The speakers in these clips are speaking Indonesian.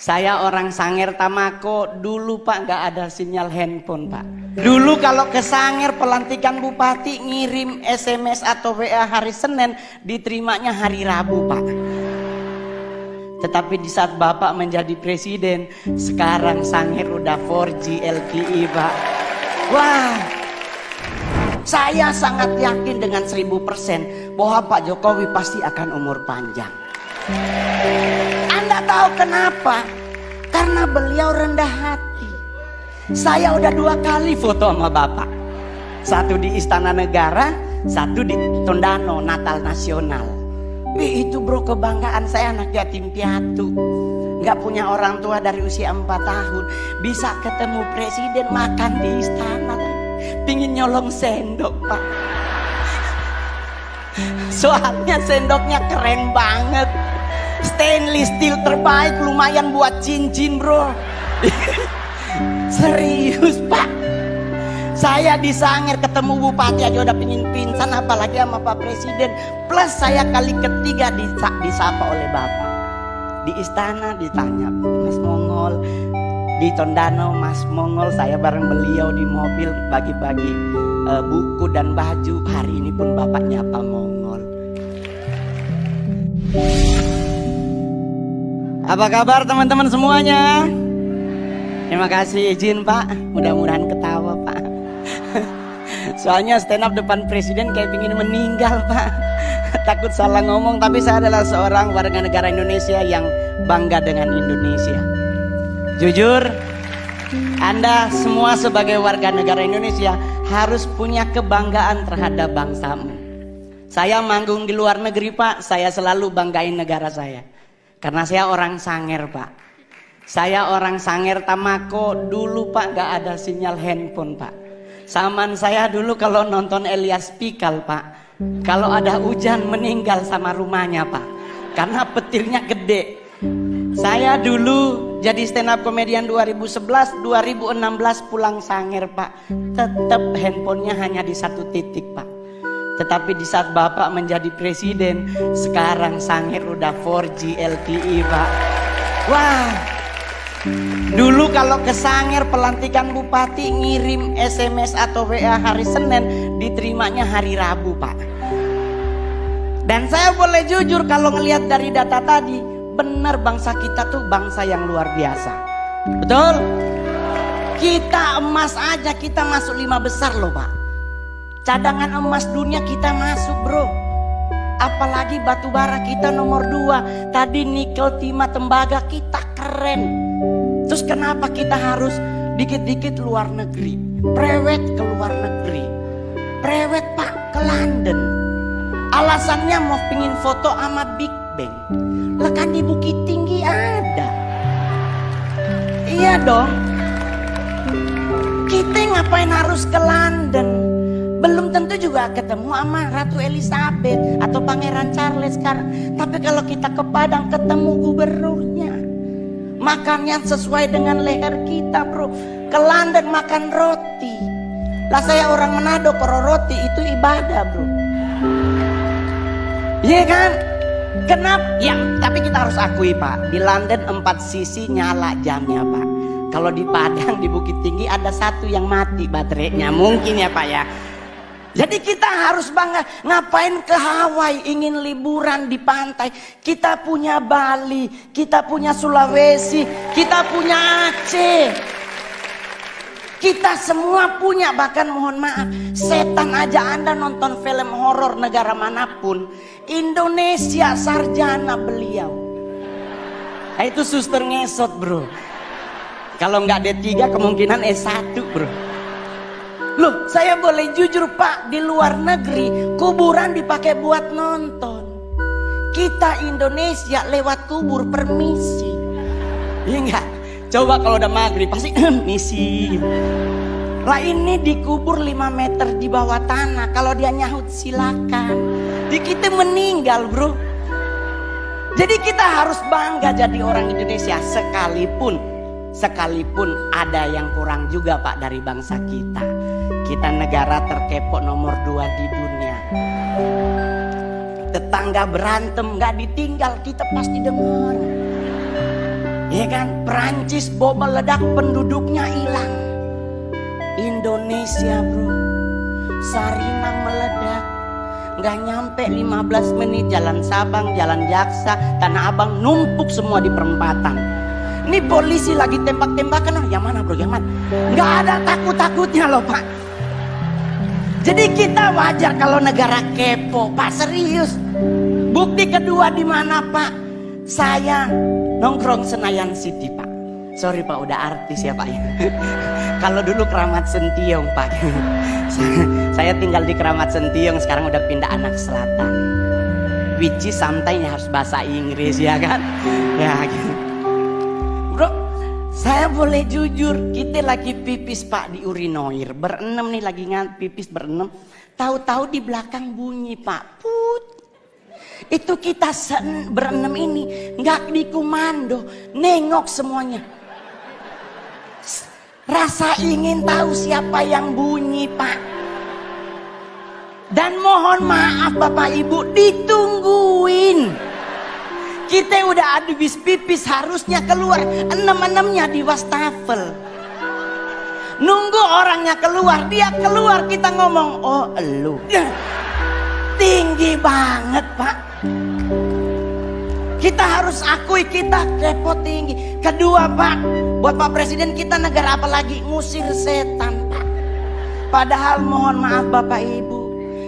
Saya orang Sanger Tamako, dulu Pak nggak ada sinyal handphone Pak. Dulu kalau ke Sanger pelantikan bupati ngirim SMS atau WA hari Senin, diterimanya hari Rabu Pak. Tetapi di saat Bapak menjadi presiden, sekarang Sanger udah 4G LTE Pak. Wah, saya sangat yakin dengan 1000% bahwa Pak Jokowi pasti akan umur panjang. Anda tahu kenapa? Karena beliau rendah hati. Saya udah 2 kali foto sama Bapak. Satu di Istana Negara, satu di Tondano Natal Nasional. Itu bro, kebanggaan saya, anak yatim piatu, nggak punya orang tua dari usia 4 tahun. Bisa ketemu presiden makan di istana. Pingin nyolong sendok Pak. Soalnya sendoknya keren banget, stainless steel terbaik, lumayan buat cincin bro. Serius Pak, saya di Sanger ketemu bupati aja udah pingin pingsan, apalagi sama Pak Presiden. Plus saya kali ketiga disapa oleh Bapak. Di istana ditanya Mas Mongol, di Tondano Mas Mongol, saya bareng beliau di mobil bagi-bagi buku dan baju. Hari ini pun Bapak nyapa Mongol. Apa kabar teman-teman semuanya? Terima kasih, izin Pak, mudah-mudahan ketawa Pak. Soalnya stand up depan presiden kayak pingin meninggal Pak. Takut salah ngomong, tapi saya adalah seorang warga negara Indonesia yang bangga dengan Indonesia. Jujur, Anda semua sebagai warga negara Indonesia harus punya kebanggaan terhadap bangsamu. Saya manggung di luar negeri Pak, saya selalu banggain negara saya. Karena saya orang Sanger Pak. Saya orang Sanger Tamako, dulu Pak nggak ada sinyal handphone Pak. Zaman saya dulu kalau nonton Elias Pikal Pak, kalau ada hujan meninggal sama rumahnya Pak, karena petirnya gede. Saya dulu jadi stand up komedian 2011, 2016 pulang Sanger Pak, tetap handphonenya hanya di 1 titik Pak. Tetapi di saat Bapak menjadi presiden, sekarang Sanger udah 4G LTE Pak. Wah, dulu kalau ke Sanger pelantikan bupati ngirim SMS atau WA hari Senin, diterimanya hari Rabu Pak. Dan saya boleh jujur kalau ngelihat dari data tadi, benar bangsa kita tuh bangsa yang luar biasa. Betul? Kita emas aja kita masuk 5 besar loh Pak. Cadangan emas dunia kita masuk bro. Apalagi batu bara kita nomor 2. Tadi nikel, timah, tembaga kita keren. Terus kenapa kita harus dikit-dikit luar negeri? Prewed ke luar negeri, prewed Pak ke London. Alasannya mau pingin foto sama Big Bang. Lah kan di Bukit Tinggi ada. Iya dong. Kita ngapain harus ke London? Belum tentu juga ketemu sama Ratu Elizabeth atau Pangeran Charles sekarang. Tapi kalau kita ke Padang ketemu gubernurnya, makannya sesuai dengan leher kita bro. Ke London makan roti. Lah saya orang Manado, kalau roti itu ibadah bro. Iya kan? Kenapa? Ya, tapi kita harus akui Pak, di London 4 sisi nyala jamnya Pak. Kalau di Padang, di Bukit Tinggi ada 1 yang mati baterainya. Mungkin ya Pak ya. Jadi kita harus bangga. Ngapain ke Hawaii ingin liburan di pantai? Kita punya Bali, kita punya Sulawesi, kita punya Aceh. Kita semua punya, bahkan mohon maaf, setan aja Anda nonton film horor negara manapun, Indonesia sarjana beliau. Nah, itu suster ngesot bro. Kalau nggak D3 kemungkinan S1 bro. Loh, saya boleh jujur Pak, di luar negeri kuburan dipakai buat nonton. Kita Indonesia lewat kubur permisi. Iya enggak? Coba kalau udah maghrib pasti misi. Lah ini dikubur 5 meter di bawah tanah. Kalau dia nyahut silakan. Di kita meninggal bro. Jadi kita harus bangga jadi orang Indonesia, sekalipun ada yang kurang juga Pak dari bangsa kita. Kita negara terkepo nomor 2 di dunia. Tetangga berantem gak ditinggal, kita pasti dengar. Ya kan, Perancis bom meledak penduduknya hilang. Indonesia bro, Sarinah meledak, nggak nyampe 15 menit jalan Sabang, jalan Jaksa, Tanah Abang numpuk semua di perempatan. Ini polisi lagi tembak-tembakan, yang mana bro, yang mana? Nggak ada takut-takutnya loh pak. Jadi kita wajar kalau negara kepo, pak, serius. Bukti kedua di mana pak? Saya nongkrong Senayan City pak. Sorry pak, udah artis ya pak ya. Kalau dulu Keramat Sentiong pak. Saya tinggal di Keramat Sentiong, sekarang udah pindah Anak Selatan. Which is sometimes harus bahasa Inggris ya kan. Ya gitu. Bro, saya boleh jujur, kita lagi pipis pak di urinoir. Berenam nih lagi pipis berenam. Tahu-tahu di belakang bunyi pak, put. Itu kita berenam ini nggak dikomando, nengok semuanya. Rasa ingin tahu siapa yang bunyi pak. Dan mohon maaf bapak ibu, ditungguin. Kita udah habis pipis, harusnya keluar, enam-enamnya di wastafel. Nunggu orangnya keluar, dia keluar, kita ngomong, oh elu. Tinggi banget pak. Kita harus akui kita kepo tinggi. Kedua pak, buat Pak Presiden, kita negara apa lagi? Ngusir setan pak. Padahal mohon maaf bapak ibu,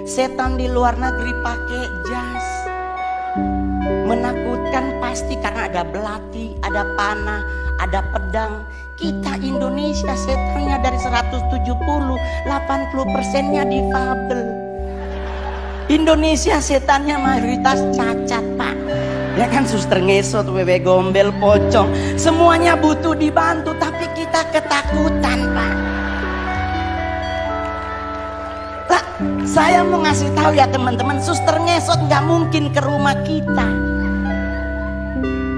setan di luar negeri pakai jas. Menakutkan pasti karena ada belati, ada panah, ada pedang. Kita Indonesia setannya dari 170, 80%-nya difabel. Indonesia setannya mayoritas cacat pak. Ya kan, suster ngesot, wewe gombel, pocong, semuanya butuh dibantu, tapi kita ketakutan pak. Lah, saya mau ngasih tahu ya teman-teman, suster ngesot nggak mungkin ke rumah kita.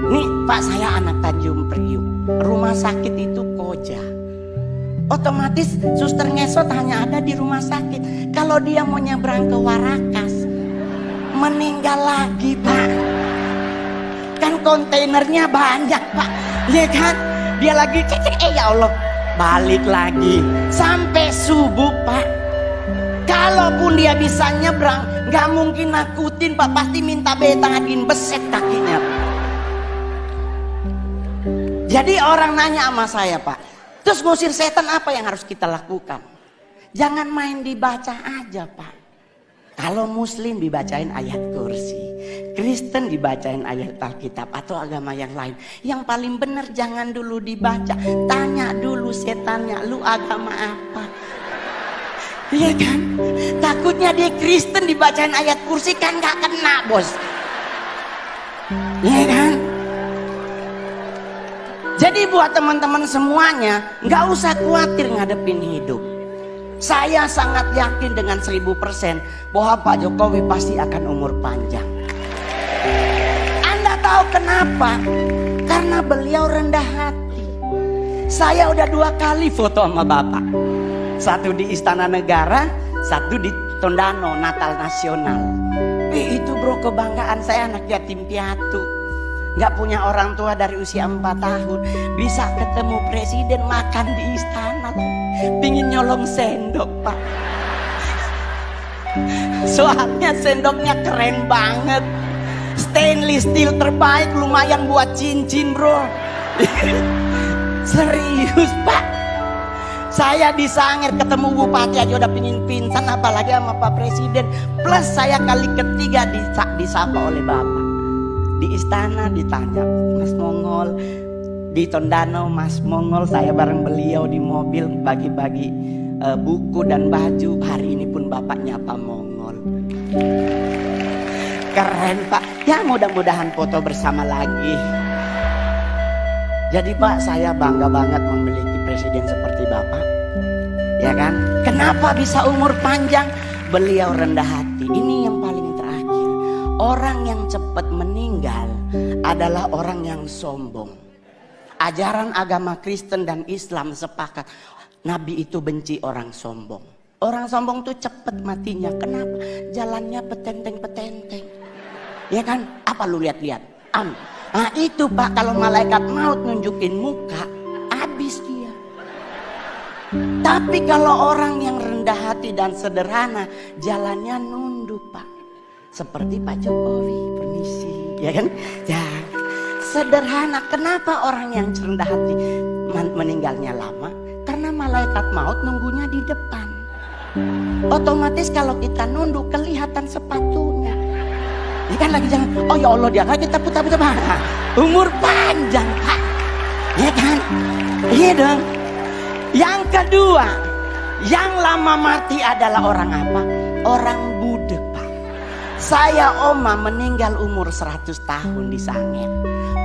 Nih pak, saya anak Tanjung Priuk, rumah sakit itu Koja. Otomatis suster ngesot hanya ada di rumah sakit. Kalau dia mau nyebrang ke Warakas, meninggal lagi pak. Kan kontainernya banyak pak, ya kan? Dia lagi cek, ya Allah, balik lagi sampai subuh pak. Kalaupun dia bisa nyebrang, nggak mungkin nakutin pak, pasti minta betadin, beset kakinya. Jadi orang nanya sama saya pak, terus ngusir setan apa yang harus kita lakukan? Jangan main dibaca aja pak. Kalau Muslim dibacain ayat kursi, Kristen dibacain ayat Alkitab atau agama yang lain. Yang paling benar jangan dulu dibaca, tanya dulu setannya, lu agama apa? Iya kan? Takutnya dia Kristen dibacain ayat kursi kan gak kena bos. Iya kan? Jadi buat teman-teman semuanya, gak usah khawatir ngadepin hidup. Saya sangat yakin dengan 1000% bahwa Pak Jokowi pasti akan umur panjang. Anda tahu kenapa? Karena beliau rendah hati. Saya udah 2 kali foto sama Bapak. Satu di Istana Negara, satu di Tondano, Natal Nasional. Itu bro, kebanggaan saya, anak yatim piatu. Gak punya orang tua dari usia 4 tahun. Bisa ketemu presiden, makan di istana. Pingin nyolong sendok pak. Soalnya sendoknya keren banget, stainless steel terbaik, lumayan buat cincin bro. Serius pak. Saya di Sangir ketemu bupati aja udah pingin pingsan, apalagi sama Pak Presiden. Plus saya kali ketiga disapa oleh Bapak. Di istana ditanya Mas Mongol, di Tondano Mas Mongol, saya bareng beliau di mobil bagi-bagi buku dan baju. Hari ini pun Bapak nyapa Mongol. Keren pak. Ya mudah-mudahan foto bersama lagi. Jadi pak, saya bangga banget memiliki presiden seperti Bapak. Ya kan? Kenapa bisa umur panjang? Beliau rendah hati. Ini yang paling terakhir. Orang yang cepat meninggal adalah orang yang sombong. Ajaran agama Kristen dan Islam sepakat, Nabi itu benci orang sombong. Orang sombong tuh cepet matinya. Kenapa? Jalannya petenteng-petenteng. Ya kan? Apa lu lihat-lihat? Nah itu Pak, kalau malaikat maut nunjukin muka, habis dia. Tapi kalau orang yang rendah hati dan sederhana, jalannya nunduk Pak. Seperti Pak Jokowi, permisi, ya kan? Ya, sederhana. Kenapa orang yang rendah hati meninggalnya lama? Karena malaikat maut nunggunya di depan. Otomatis kalau kita nunduk kelihatan sepatunya. Ini kan lagi jangan, oh ya Allah dia kita putar-putar. Umur panjang Pak, ya kan? Iya dong. Yang kedua, yang lama mati adalah orang apa? Orang budek Pak. Saya oma meninggal umur 100 tahun di Sangir.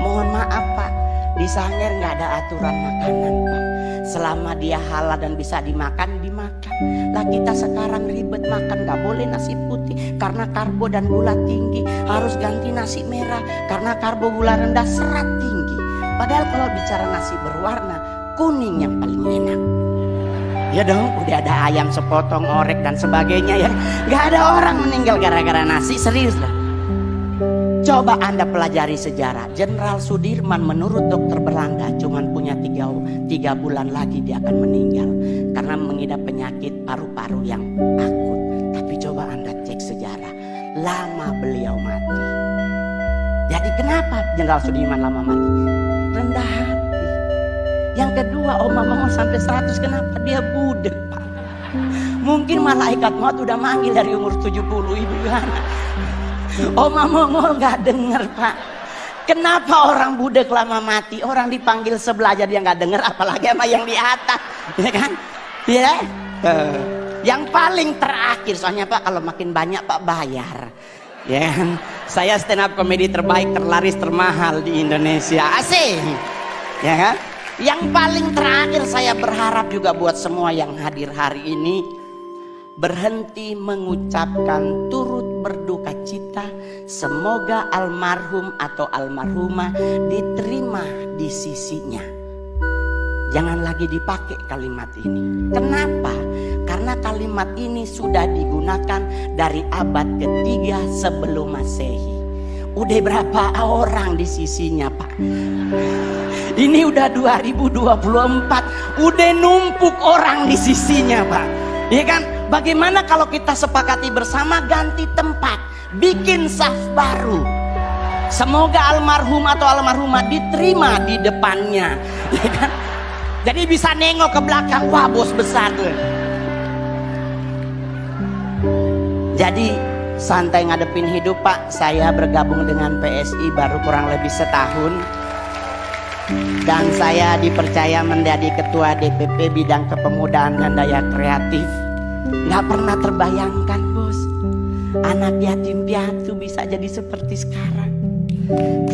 Mohon maaf Pak, di Sangir nggak ada aturan makanan Pak. Selama dia halal dan bisa dimakan, dimakan. Lah kita sekarang ribet makan, nggak boleh nasi putih karena karbo dan gula tinggi. Harus ganti nasi merah karena karbo gula rendah, serat tinggi. Padahal kalau bicara nasi berwarna, kuning yang paling enak. Ya dong, udah ada ayam sepotong, orek dan sebagainya ya. Nggak ada orang meninggal gara-gara nasi, serius lah. Coba Anda pelajari sejarah. Jenderal Sudirman menurut dokter Belanda cuman punya 3 bulan lagi dia akan meninggal karena mengidap penyakit paru-paru yang akut. Tapi coba Anda cek sejarah, lama beliau mati. Jadi kenapa Jenderal Sudirman lama mati? Rendah hati. Yang kedua, Oma mau sampai 100, kenapa dia budek Pak? Mungkin malaikat maut udah manggil dari umur 70, ibu gimana? Oma Mongol nggak dengar Pak. Kenapa orang budek lama mati? Orang dipanggil sebelah aja dia nggak dengar, apalagi sama yang di atas, ya kan? Ya. Yang paling terakhir, soalnya Pak kalau makin banyak Pak bayar, ya kan? Saya stand up komedi terbaik, terlaris, termahal di Indonesia, asik, ya kan? Yang paling terakhir saya berharap juga buat semua yang hadir hari ini, berhenti mengucapkan turut berduka cita. Semoga almarhum atau almarhumah diterima di sisinya. Jangan lagi dipakai kalimat ini. Kenapa? Karena kalimat ini sudah digunakan dari abad ketiga sebelum Masehi. Udah berapa orang di sisinya Pak? Ini udah 2024, udah numpuk orang di sisinya Pak. Iya kan? Bagaimana kalau kita sepakati bersama ganti tempat, bikin saf baru. Semoga almarhum atau almarhumah diterima di depannya, ya kan? Jadi bisa nengok ke belakang, wah bos besar tuh. Jadi santai ngadepin hidup Pak. Saya bergabung dengan PSI baru kurang lebih setahun. Dan saya dipercaya menjadi ketua DPP bidang kepemudaan dan daya kreatif. Nggak pernah terbayangkan bos, anak yatim piatu bisa jadi seperti sekarang.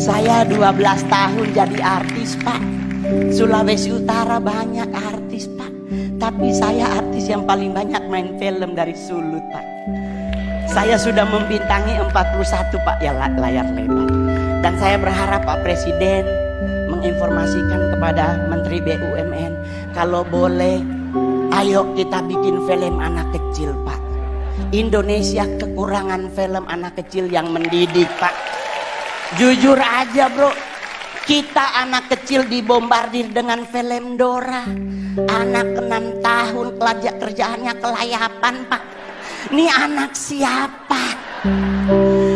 Saya 12 tahun jadi artis Pak. Sulawesi Utara banyak artis Pak, tapi saya artis yang paling banyak main film dari Sulut Pak. Saya sudah membintangi 41 Pak ya layar lebar. Dan saya berharap Pak Presiden menginformasikan kepada Menteri BUMN, kalau boleh ayo kita bikin film anak kecil Pak. Indonesia kekurangan film anak kecil yang mendidik Pak. Jujur aja bro, kita anak kecil dibombardir dengan film Dora. Anak 6 tahun kerjaannya kelayapan Pak. Ini anak siapa?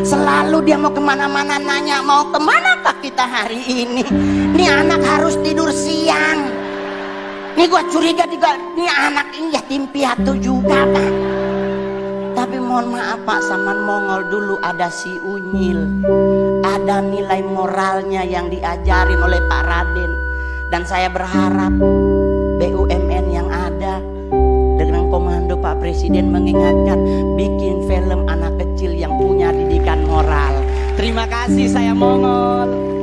Selalu dia mau kemana-mana nanya, mau kemana Pak kita hari ini? Ini anak harus tidur siang. Ini gua curiga juga, ini anak ini yatim piatu juga Pak. Tapi mohon maaf Pak, zaman Mongol dulu ada si Unyil. Ada nilai moralnya yang diajarin oleh Pak Raden. Dan saya berharap BUMN yang ada dengan komando Pak Presiden mengingatkan, bikin film anak kecil yang punya didikan moral. Terima kasih, saya Mongol.